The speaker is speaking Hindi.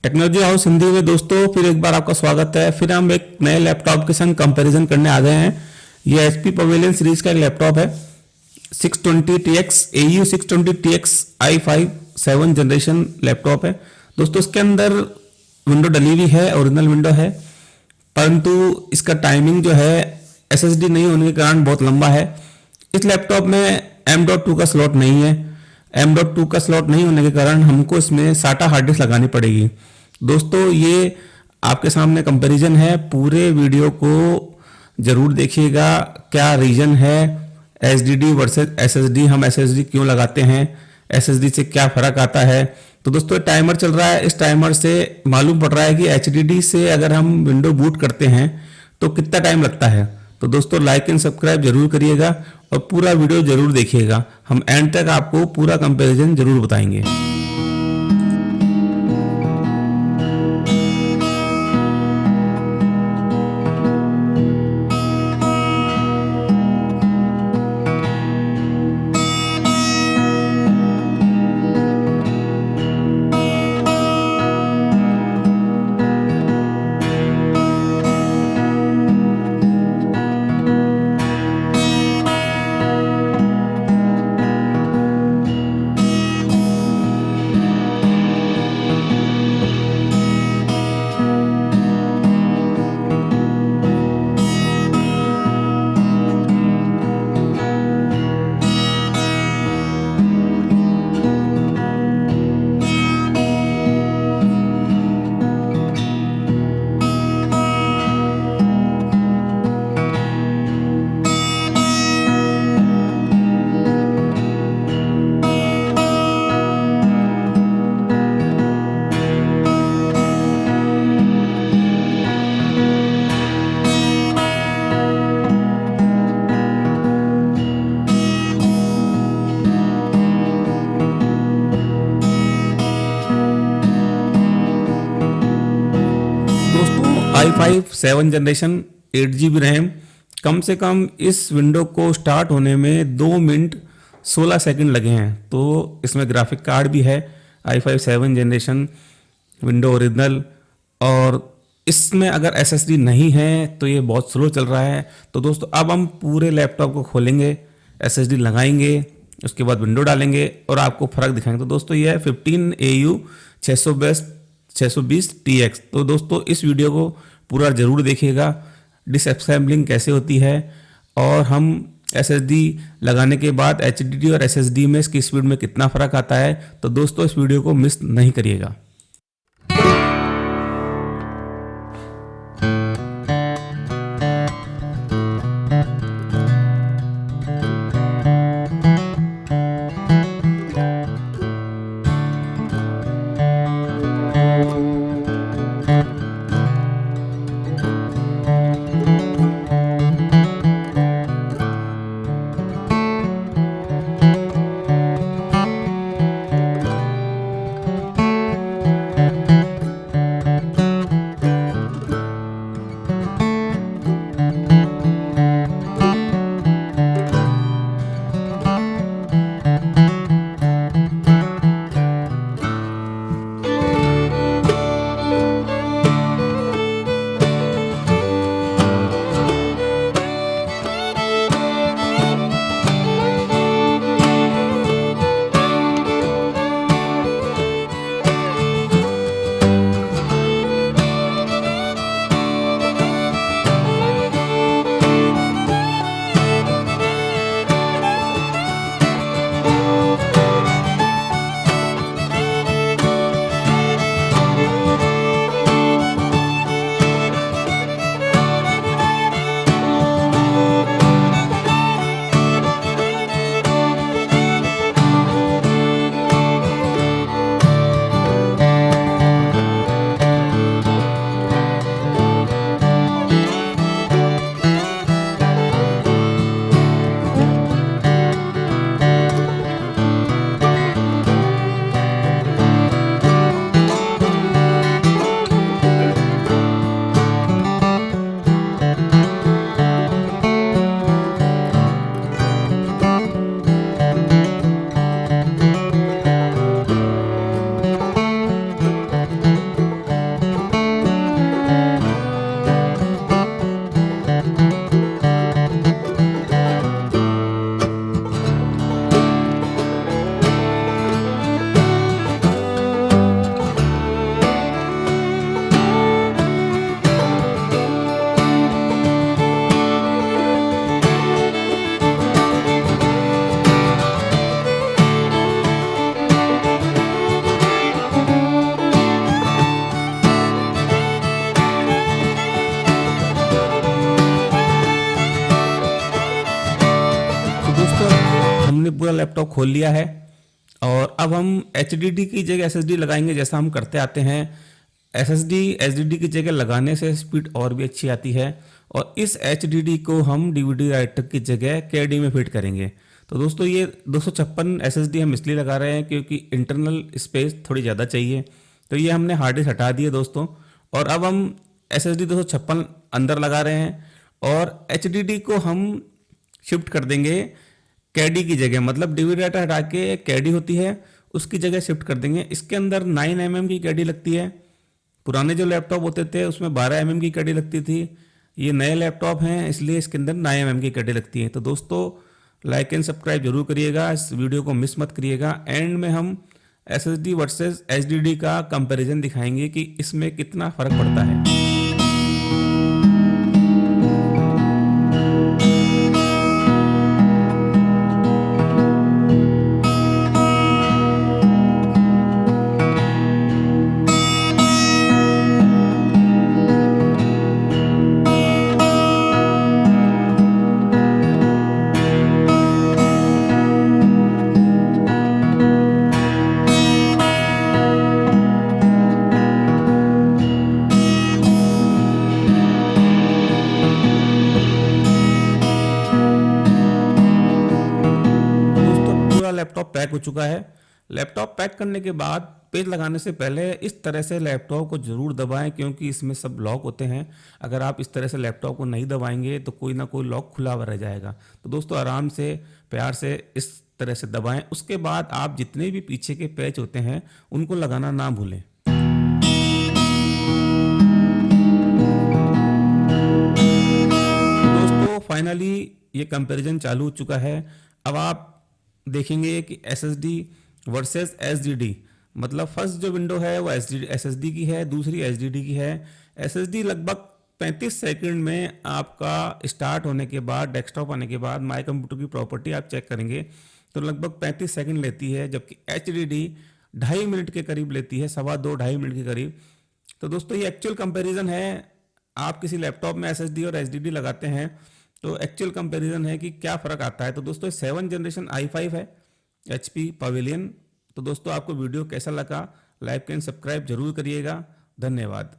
टेक्नोलॉजी हाउस हिंदी में दोस्तों फिर एक बार आपका स्वागत है। फिर हम एक नए लैपटॉप के संग कंपैरिजन करने आ गए हैं। ये एचपी पवेलियन सीरीज का एक लैपटॉप है। 620TX AU 620TX i5 7 generation laptop है दोस्तों। इसके अंदर विंडो डली हुई है, ओरिजिनल विंडो है, परंतु इसका टाइमिंग जो है एसएसडी नहीं होने के कारण बहुत लंबा है। इस लैपटॉप में M.2 का स्लॉट नहीं है। M.2 का स्लॉट नहीं होने के कारण हमको इसमें SATA हार्ड डिस्क लगानी पड़ेगी। दोस्तों ये आपके सामने कंपैरिजन है, पूरे वीडियो को जरूर देखिएगा। क्या रीजन है एचडीडी वर्सेस एसएसडी, हम एसएसडी क्यों लगाते हैं, एसएसडी से क्या फर्क आता है। तो दोस्तों टाइमर चल रहा है, इस टाइमर से मालूम पड़ रहा है कि एचडीडी से अगर हम विंडो बूट करते हैं तो कितना टाइम लगता है। तो दोस्तों लाइक एंड सब्सक्राइब जरूर करिएगा और पूरा वीडियो जरूर देखिएगा। हम एंड तक आपको पूरा कंपैरिजन जरूर बताएंगे। i5 7 जनरेशन 8GB रैम, कम से कम इस विंडो को स्टार्ट होने में 2 मिनट 16 सेकंड लगे हैं। तो इसमें ग्राफिक कार्ड भी है, i5 7 जनरेशन, विंडो ओरिजिनल, और इसमें अगर एसएसडी नहीं है तो ये बहुत स्लो चल रहा है। तो दोस्तों अब हम पूरे लैपटॉप को खोलेंगे, एसएसडी लगाएंगे, उसके बाद विंडो डालेंगे और आपको फ़र्क दिखाएंगे। तो दोस्तों ये है 15AU 620TX। तो दोस्तों इस वीडियो को पूरा ज़रूर देखिएगा, डिसअसेंबलिंग कैसे होती है और हम एसएसडी लगाने के बाद एचडीडी और एसएसडी में इसकी स्पीड में कितना फ़र्क आता है। तो दोस्तों इस वीडियो को मिस नहीं करिएगा। लैपटॉप खोल लिया है और अब हम HDD की जगह SSD लगाएंगे, जैसा हम करते आते हैं। SSD HDD की जगह लगाने से स्पीड और भी अच्छी आती है और इस HDD को हम DVD राइटर की जगह KD में फिट करेंगे। तो दोस्तों ये 256 SSD हम इसलिए लगा रहे हैं क्योंकि इंटरनल स्पेस थोड़ी ज़्यादा चाहिए। तो ये हमने हार्ड डिस्क हटा दिए दोस्तों, और अब हम SSD 256 अंदर लगा रहे हैं और HDD को हम शिफ्ट कर देंगे कैडी की जगह, मतलब DVD राइटर हटा के कैडी होती है उसकी जगह शिफ्ट कर देंगे। इसके अंदर 9 mm की कैडी लगती है। पुराने जो लैपटॉप होते थे उसमें 12 mm की कैडी लगती थी। ये नए लैपटॉप हैं इसलिए इसके अंदर 9 mm की कैडी लगती है। तो दोस्तों लाइक एंड सब्सक्राइब जरूर करिएगा, इस वीडियो को मिस मत करिएगा। एंड में हम SSD वर्सेस HDD का कंपैरिजन दिखाएंगे कि इसमें कितना फ़र्क पड़ता है। लैपटॉप पैक हो चुका है। लैपटॉप पैक करने के बाद पेज लगाने से पहले इस तरह से लैपटॉप को जरूर दबाएं क्योंकि इसमें सब लॉक होते हैं। अगर आप इस तरह से लैपटॉप को नहीं दबाएंगे तो कोई ना कोई लॉक खुला हुआ रह जाएगा। तो दोस्तों आराम से प्यार से इस तरह से दबाएं। उसके बाद आप जितने भी पीछे के पेच होते हैं उनको लगाना ना भूलें। दोस्तों फाइनली ये कंपैरिजन चालू हो चुका है। अब आप देखेंगे कि SSD वर्सेस HDD, मतलब फर्स्ट जो विंडो है वो SSD की है, दूसरी HDD की है। SSD लगभग 35 सेकंड में आपका स्टार्ट होने के बाद, डेस्कटॉप आने के बाद माय कंप्यूटर की प्रॉपर्टी आप चेक करेंगे तो लगभग 35 सेकंड लेती है, जबकि HDD 2.5 मिनट के करीब लेती है, 2.25 मिनट के करीब। तो दोस्तों ये एक्चुअल कंपेरिजन है। आप किसी लैपटॉप में SSD और HDD लगाते हैं तो एक्चुअल कंपैरिजन है कि क्या फ़र्क आता है। तो दोस्तों 7th जनरेशन i5 है HP पवेलियन। तो दोस्तों आपको वीडियो कैसा लगा, लाइक एंड सब्सक्राइब जरूर करिएगा। धन्यवाद।